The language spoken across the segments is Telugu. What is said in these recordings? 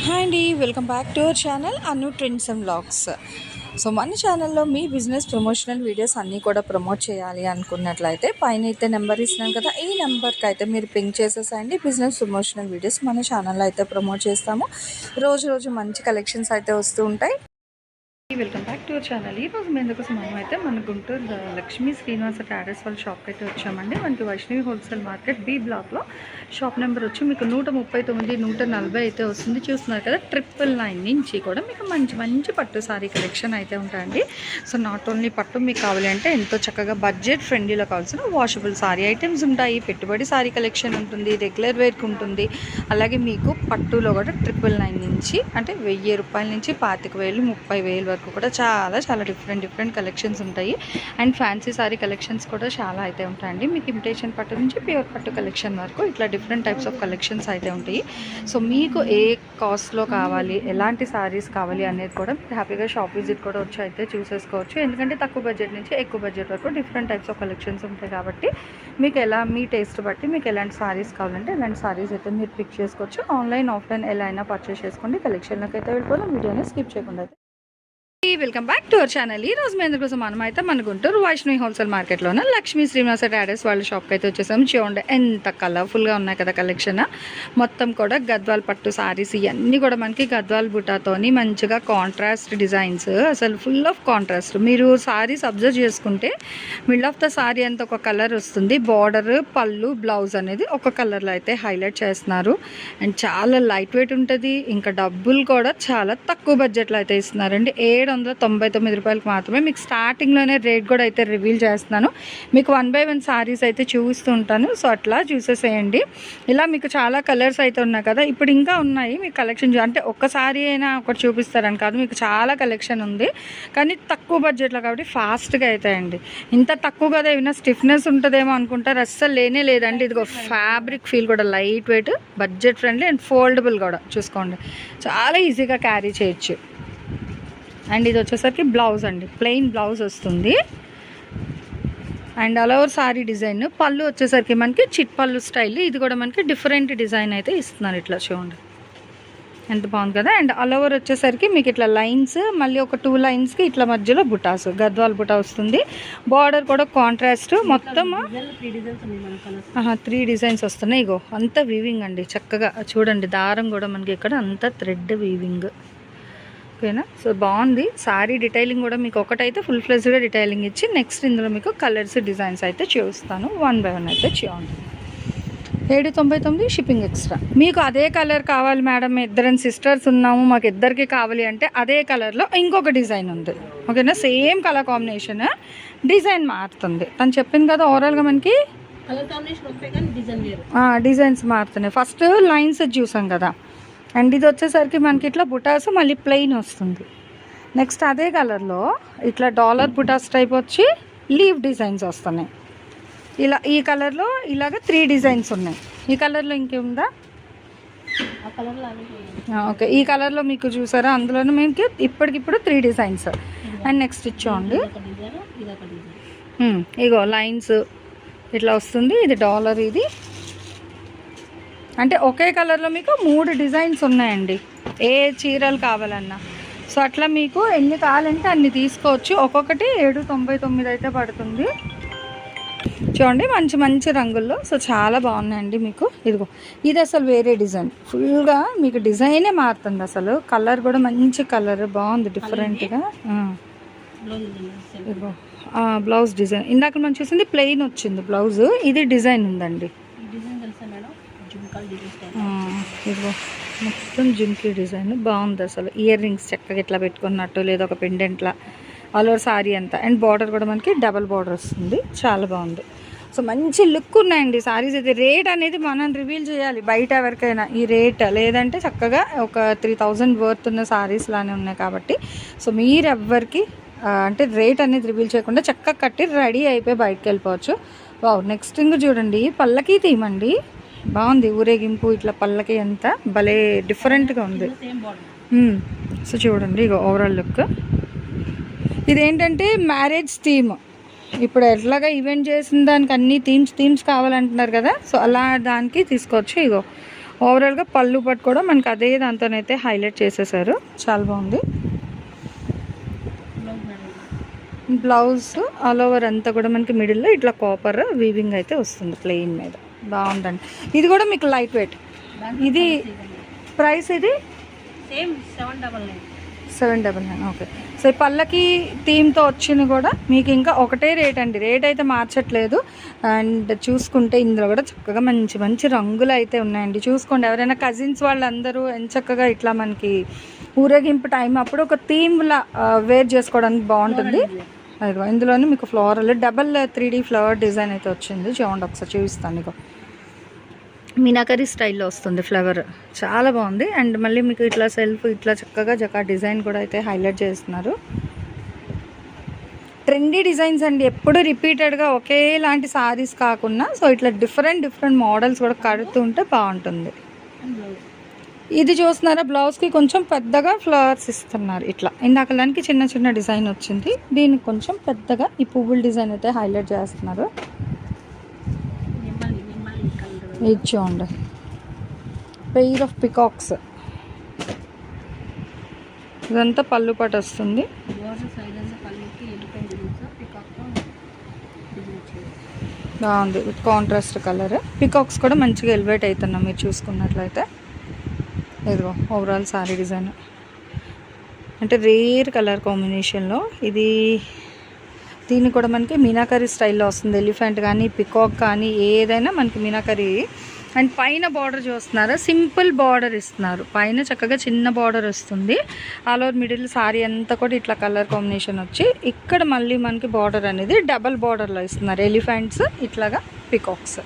హాయ్ అండి, welcome back to our channel Anu trends and vlogs. So మన ఛానల్లో మీ బిజినెస్ ప్రమోషనల్ వీడియోస్ అన్నీ కూడా ప్రమోట్ చేయాలి అనుకున్నట్లయితే పైన అయితే నెంబర్ ఇస్తున్నాను కదా, ఈ నెంబర్కి అయితే మీరు పింక్ చేసేసండి. బిజినెస్ ప్రమోషనల్ వీడియోస్ మన ఛానల్లో అయితే ప్రమోట్ చేస్తాము. రోజు మంచి కలెక్షన్స్ అయితే వస్తూ ఉంటాయి. Welcome back to our channel. ఈరోజు మీ ఎందుకోసం మనం అయితే మన గుంటూరు లక్ష్మీ శ్రీనివాస ట్రేడర్స్ వాళ్ళ షాప్కి అయితే వచ్చామండి. మనకి వైష్ణవి హోల్సేల్ మార్కెట్ బి బ్లాక్లో షాప్ నెంబర్ వచ్చి మీకు 139, 140 అయితే వస్తుంది. చూస్తున్నారు కదా, 999 నుంచి కూడా మీకు మంచి పట్టు సారీ కలెక్షన్ అయితే ఉంటాయండి. సో నాట్ ఓన్లీ పట్టు మీకు కావాలి అంటే ఎంతో చక్కగా బడ్జెట్ ఫ్రెండ్లీలో కావాల్సిన వాషబుల్ సారీ ఐటమ్స్ ఉంటాయి. పెట్టుబడి సారీ కలెక్షన్ ఉంటుంది, రెగ్యులర్ వేర్కి ఉంటుంది. అలాగే మీకు పట్టులో కూడా 999 నుంచి అంటే 1000 రూపాయల నుంచి 25,000, 30,000 వరకు కూడా చాలా డిఫరెంట్ కలెక్షన్స్ ఉంటాయి. అండ్ ఫ్యాన్సీ సారీ కలెక్షన్స్ కూడా చాలా అయితే ఉంటాయండి. మీకు ఇమిటేషన్ పట్టు నుంచి ప్యూర్ పట్టు కలెక్షన్ వరకు ఇట్లా డిఫరెంట్ టైప్స్ ఆఫ్ కలెక్షన్స్ అయితే ఉంటాయి. సో మీకు ఏ కాస్ట్లో కావాలి, ఎలాంటి సారీస్ కావాలి అనేది కూడా మీరు హ్యాపీగా షాప్ విజిట్ కూడా వచ్చి అయితే చూసేసుకోవచ్చు. ఎందుకంటే తక్కువ బడ్జెట్ నుంచి ఎక్కువ బడ్జెట్ వరకు డిఫరెంట్ టైప్స్ ఆఫ్ కలెక్షన్స్ ఉంటాయి కాబట్టి మీకు మీ టేస్ట్ బట్టి మీకు ఎలాంటి సారీస్ కావాలంటే ఎలాంటి సారీస్ అయితే మీరు పిక్ చేసుకోవచ్చు. ఆన్లైన్ ఆఫ్లైన్ ఎలా అయినా పర్చేస్ చేసుకోండి. కలెక్షన్లోకి అయితే వెళ్ళిపోదాం, వీడియోని స్కిప్ చేయకుండా. Welcome back to our channel. ఈ రోజు మీ ఎందుకోసం మనం అయితే మన గుంటూరు వైష్ణవి హోల్సేల్ మార్కెట్లోనే లక్ష్మీ శ్రీనివాస ట్రేడర్స్ వాళ్ళ షాప్కి అయితే వచ్చేసాము. చూడండి ఎంత కలర్ఫుల్గా ఉన్నాయి కదా కలెక్షన్. మొత్తం కూడా గద్వాల్ పట్టు సారీస్ ఇవన్నీ కూడా మనకి గద్వాల్ బుటాతోని మంచిగా కాంట్రాస్ట్ డిజైన్స్, అసలు ఫుల్ ఆఫ్ కాంట్రాస్ట్. మీరు సారీస్ అబ్జర్వ్ చేసుకుంటే మిడిల్ ఆఫ్ ద సారీ అంతా ఒక కలర్ వస్తుంది. బార్డర్, పళ్ళు, బ్లౌజ్ అనేది ఒక కలర్లో అయితే హైలైట్ చేస్తున్నారు. అండ్ చాలా లైట్ వెయిట్ ఉంటుంది. ఇంకా డబ్బులు కూడా చాలా తక్కువ బడ్జెట్లో అయితే ఇస్తున్నారండి. 799 రూపాయలకి మాత్రమే. మీకు స్టార్టింగ్లోనే రేట్ కూడా అయితే రివీల్ చేస్తున్నాను. మీకు 1 by 1 సారీస్ అయితే చూపిస్తూ ఉంటాను. సో అట్లా చూసేసేయండి. ఇలా మీకు చాలా కలర్స్ అయితే ఉన్నాయి కదా, ఇప్పుడు ఇంకా ఉన్నాయి మీకు కలెక్షన్. అంటే ఒక్క సారీ అయినా ఒకటి చూపిస్తారని కాదు, మీకు చాలా కలెక్షన్ ఉంది. కానీ తక్కువ బడ్జెట్లో కాబట్టి ఫాస్ట్గా అవుతాయండి. ఇంత తక్కువ కదా, ఏమైనా స్టిఫ్నెస్ ఉంటుందేమో అనుకుంటారు, అస్సలు లేనే లేదండి. ఇదిగో ఫ్యాబ్రిక్ ఫీల్ కూడా light weight, budget friendly and foldable కూడా. చూసుకోండి, చాలా ఈజీగా క్యారీ చేయొచ్చు. అండ్ ఇది వచ్చేసరికి బ్లౌజ్ అండి, ప్లెయిన్ బ్లౌజ్ వస్తుంది. And all over sorry design. పళ్ళు వచ్చేసరికి మనకి చిట్ పళ్ళు స్టైల్. ఇది కూడా మనకి డిఫరెంట్ డిజైన్ అయితే ఇస్తున్నారు. ఇట్లా చూడండి ఎంత బాగుంది కదా. అండ్ ఆల్ ఓవర్ వచ్చేసరికి మీకు ఇట్లా లైన్స్, మళ్ళీ ఒక 2 లైన్స్కి ఇట్లా మధ్యలో బుటాస్, గద్వాల్ బుటా వస్తుంది. బార్డర్ కూడా కాంట్రాస్ట్. మొత్తం 3 డిజైన్స్ వస్తున్నాయి. ఇగో అంతా వీవింగ్ అండి చక్కగా. చూడండి దారం కూడా మనకి ఇక్కడ అంతా థ్రెడ్ వీవింగ్. ఓకేనా. సో బాగుంది సారీ. డీటెయిలింగ్ కూడా మీకు ఒకటైతే ఫుల్ ఫ్లెజ్గా డీటెయిలింగ్ ఇచ్చి నెక్స్ట్ ఇందులో మీకు కలర్స్, డిజైన్స్ అయితే చూస్తాను. 1 by 1 అయితే చూడండి. 799 షిప్పింగ్ ఎక్స్ట్రా. మీకు అదే కలర్ కావాలి మేడం, ఇద్దరం సిస్టర్స్ ఉన్నాము, మాకు ఇద్దరికి కావాలి అంటే అదే కలర్లో ఇంకొక డిజైన్ ఉంది. ఓకేనా, సేమ్ కలర్ కాంబినేషన్, డిజైన్ మారుతుంది. తను చెప్పింది కదా, ఓవరాల్గా మనకి డిజైన్స్ మారుతున్నాయి. ఫస్ట్ లైన్స్ చూసాం కదా, అండ్ ఇది వచ్చేసరికి మనకి ఇట్లా బుటాస్ మళ్ళీ ప్లెయిన్ వస్తుంది. నెక్స్ట్ అదే కలర్లో ఇట్లా డాలర్ బుటాస్ టైప్ వచ్చి లీవ్ డిజైన్స్ వస్తున్నాయి. ఇలా ఈ కలర్లో ఇలాగ 3 డిజైన్స్ ఉన్నాయి. ఈ కలర్లో ఇంకేముందా? ఓకే, ఈ కలర్లో మీకు చూసారా, అందులోనే మీకు ఇప్పటికిప్పుడు 3 డిజైన్స్. అండ్ నెక్స్ట్ ఇచ్చోండి, ఇగో లైన్స్ ఇట్లా వస్తుంది. ఇది డాలర్, ఇది అంటే ఒకే కలర్లో మీకు 3 డిజైన్స్ ఉన్నాయండి. ఏ చీరలు కావాలన్నా సో అట్లా మీకు ఎన్ని కావాలంటే అన్ని తీసుకోవచ్చు. ఒక్కొక్కటి 799 అయితే పడుతుంది. చూడండి మంచి రంగుల్లో. సో చాలా బాగున్నాయండి మీకు. ఇదిగో ఇది అసలు వేరే డిజైన్, ఫుల్గా మీకు డిజైనే మారుతుంది. అసలు కలర్ కూడా మంచి కలర్ బాగుంది, డిఫరెంట్గా. ఇదిగో బ్లౌజ్ డిజైన్ ఇందాక మనం చూసింది ప్లెయిన్ వచ్చింది బ్లౌజ్, ఇది డిజైన్ ఉందండి. ఇదిగో మొత్తం జుంకీ డిజైన్ బాగుంది అసలు. ఇయర్ రింగ్స్ చక్కగా ఇట్లా పెట్టుకున్నట్టు, లేదా ఒక పెండెంట్లా ఆల్ ఓవర్ సారీ అంతా. అండ్ బార్డర్ కూడా మనకి డబల్ బార్డర్ వస్తుంది, చాలా బాగుంది. సో మంచి లుక్ ఉన్నాయండి సారీస్ అయితే. రేట్ అనేది మనం రివీల్ చేయాలి బయట ఎవరికైనా ఈ రేట్, లేదంటే చక్కగా ఒక 3000 వర్త్ ఉన్న సారీస్ లానే ఉన్నాయి కాబట్టి. సో మీరు ఎవ్వరికి అంటే రేట్ అనేది రివీల్ చేయకుండా చక్కగా కట్టి రెడీ అయిపోయి బయటకు వెళ్ళిపోవచ్చు. వావ్, నెక్స్ట్ ఇంక చూడండి, పల్లకి తీయమండి, బాగుంది. ఊరేగింపు ఇట్లా పల్లకి అంతా భలే డిఫరెంట్గా ఉంది. సో చూడండి ఇక ఓవరాల్ లుక్. ఇదేంటంటే మ్యారేజ్ థీమ్. ఇప్పుడు ఎట్లాగా ఈవెంట్ చేసిన దానికి అన్ని థీమ్స్ కావాలంటున్నారు కదా, సో అలా దానికి తీసుకోవచ్చు. ఇగో ఓవరాల్గా పళ్ళు పట్టు కూడా మనకి అదే దాంతోనైతే హైలైట్ చేసేసారు, చాలా బాగుంది. బ్లౌజ్ ఆల్ ఓవర్ అంతా కూడా మనకి మిడిల్లో ఇట్లా కాపర్ వీవింగ్ అయితే వస్తుంది ప్లెయిన్ మీద, బాగుందండి. ఇది కూడా మీకు లైట్ వెయిట్. ఇది ప్రైస్ ఇది 799. ఓకే. సో ఈ పళ్ళకి థీమ్తో వచ్చిన కూడా మీకు ఇంకా ఒకటే రేట్ అండి, రేట్ అయితే మార్చట్లేదు. అండ్ చూసుకుంటే ఇందులో కూడా చక్కగా మంచి మంచి రంగులు అయితే ఉన్నాయండి. చూసుకోండి, ఎవరైనా కజిన్స్ వాళ్ళందరూ ఎంచక్కగా ఇట్లా మనకి ఊరేగింపు టైం అప్పుడు ఒక థీమ్లా వేర్ చేసుకోవడానికి బాగుంటుంది. అదిగో ఇందులోనే మీకు floral double 3D flower design అయితే వచ్చింది. చూడండి ఒకసారి చూపిస్తాను. ఇగో మీనాకరీ స్టైల్లో వస్తుంది ఫ్లవర్, చాలా బాగుంది. అండ్ మళ్ళీ మీకు ఇట్లా సెల్ఫ్ ఇట్లా చక్కగా జకా డిజైన్ కూడా అయితే హైలైట్ చేస్తున్నారు. ట్రెండీ డిజైన్స్ అండి, ఎప్పుడు రిపీటెడ్గా ఒకేలాంటి సారీస్ కాకుండా సో ఇట్లా డిఫరెంట్ మోడల్స్ కూడా కడుతుంటే బాగుంటుంది. ఇది చూస్తున్నారా, బ్లౌజ్కి కొంచెం పెద్దగా ఫ్లవర్స్ ఇస్తున్నారు. ఇట్లా ఇందాక దానికి చిన్న డిజైన్ వచ్చింది, దీనికి కొంచెం పెద్దగా ఈ పువ్వుల డిజైన్ అయితే హైలైట్ చేస్తున్నారు. ఇది చూడండి, పెయిర్ ఆఫ్ పికాక్స్, ఇదంతా పళ్ళు పాటు వస్తుంది. బాగుంది విత్ కాంట్రాస్ట్ కలర్. పికాక్స్ కూడా మంచిగా ఎలివేట్ అవుతున్నాం మీరు చూసుకున్నట్లయితే. ఇదిగో ఓవరాల్ సారీ డిజైన్ అంటే రేర్ కలర్ కాంబినేషన్లో ఇది. దీన్ని కూడా మనకి మీనాకరీ స్టైల్లో వస్తుంది, ఎలిఫెంట్ కానీ పికాక్ కానీ ఏదైనా మనకి మీనాకరీ. అండ్ పైన బార్డర్ చూస్తున్నారా, సింపుల్ బార్డర్ ఇస్తున్నారు, పైన చక్కగా చిన్న బార్డర్ వస్తుంది. ఆల్ ఓవర్ మిడిల్ సారీ అంతా కూడా ఇట్లా కలర్ కాంబినేషన్ వచ్చి ఇక్కడ మళ్ళీ మనకి బార్డర్ అనేది డబల్ బార్డర్లో ఇస్తున్నారు, ఎలిఫెంట్స్ ఇట్లాగా పికాక్స్.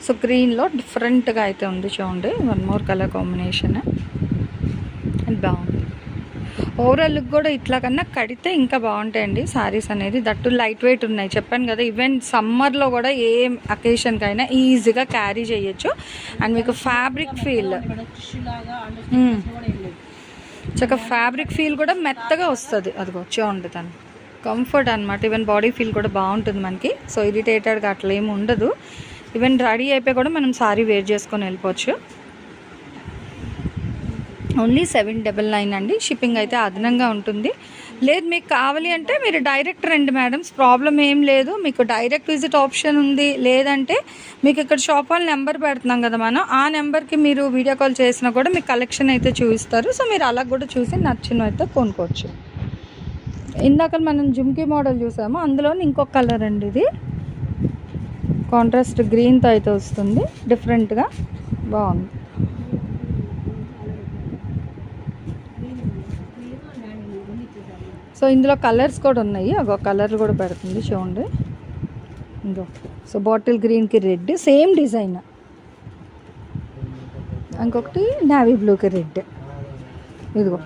సో గ్రీన్లో డిఫరెంట్గా అయితే ఉంది చూడండి, one more colour combination and బాగుంది. ఓవరాల్ లుక్ కూడా ఇట్లా కన్నా కడితే ఇంకా బాగుంటాయండి సారీస్ అనేది. దట్టు లైట్ వెయిట్ ఉన్నాయి, చెప్పాను కదా. ఈవెన్ సమ్మర్లో కూడా ఏ అకేషన్కైనా ఈజీగా క్యారీ చేయొచ్చు. అండ్ మీకు ఫ్యాబ్రిక్ ఫీల్ చక్కగా ఫ్యాబ్రిక్ ఫీల్ కూడా మెత్తగా వస్తుంది. అదిగో చూడండి తను కంఫర్ట్ అనమాట. ఈవెన్ బాడీ ఫీల్ కూడా బాగుంటుంది మనకి. సో ఇరిటేటెడ్గా అట్లా ఏమి ఉండదు. ఈవెన్ రెడీ అయిపోయి కూడా మనం సారీ వేర్ చేసుకొని వెళ్ళిపోవచ్చు. ఓన్లీ 799 అండి. షిప్పింగ్ అయితే అదనంగా ఉంటుంది. లేదు మీకు కావాలి అంటే మీరు డైరెక్ట్ రండి మేడమ్స్, ప్రాబ్లం ఏం లేదు. మీకు డైరెక్ట్ విజిట్ ఆప్షన్ ఉంది. లేదంటే మీకు ఇక్కడ షాప్ వాళ్ళ నెంబర్ పెడుతున్నాం కదా మనం, ఆ నెంబర్కి మీరు వీడియో కాల్ చేసినా కూడా మీకు కలెక్షన్ అయితే చూపిస్తారు. సో మీరు అలా కూడా చూసి నచ్చినవి అయితే కొనుక్కోవచ్చు. ఇందాక మనం జుమ్కీ మోడల్ చూసాము, అందులో ఇంకొక కలర్ అండి. ఇది కాంట్రాస్ట్ గ్రీన్తో అయితే వస్తుంది, డిఫరెంట్గా బాగుంది. సో ఇందులో కలర్స్ కూడా ఉన్నాయి, ఒక కలర్ కూడా పెడుతుంది చూడండి. ఇంకో సో బాటిల్ గ్రీన్కి రెడ్ సేమ్ డిజైన్, ఇంకొకటి నావీ బ్లూకి రెడ్. ఇదిగో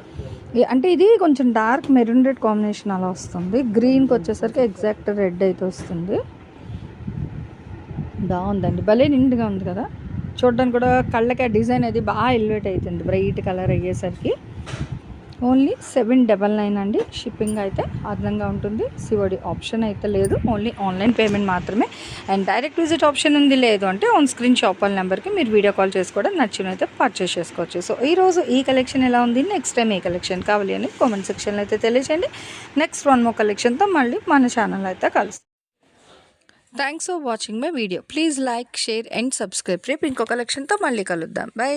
అంటే ఇది కొంచెం డార్క్ మెరూన్ రెడ్ కాంబినేషన్ అలా వస్తుంది. గ్రీన్కి వచ్చేసరికి ఎగ్జాక్ట్ రెడ్ అయితే వస్తుంది. బాగుందండి, భలే నిండుగా ఉంది కదా. చూడడానికి కూడా కళ్ళకి ఆ డిజైన్ అది బాగా ఎలివేట్ అవుతుంది బ్రైట్ కలర్ అయ్యేసరికి. ఓన్లీ 799 అండి. షిప్పింగ్ అయితే అదనంగా ఉంటుంది. సిఓడి ఆప్షన్ అయితే లేదు, ఓన్లీ ఆన్లైన్ పేమెంట్ మాత్రమే. అండ్ డైరెక్ట్ విజిట్ ఆప్షన్ ఉంది. లేదు అంటే ఆన్ స్క్రీన్ షాప్ వాళ్ళ నెంబర్కి మీరు వీడియో కాల్ చేసి కూడా నచ్చినైతే పర్చేస్ చేసుకోవచ్చు. సో ఈరోజు ఈ కలెక్షన్ ఎలా ఉంది, నెక్స్ట్ టైం ఏ కలెక్షన్ కావాలి అని కామెంట్ సెక్షన్లో అయితే తెలియజేయండి. నెక్స్ట్ వన్ మోర్ కలెక్షన్తో మళ్ళీ మన ఛానల్ అయితే కలుస్తాం. Thanks for watching my video. Please like, share and subscribe. రేపు ఇంకో కలెక్షన్తో మళ్ళీ కలుద్దాం. బై.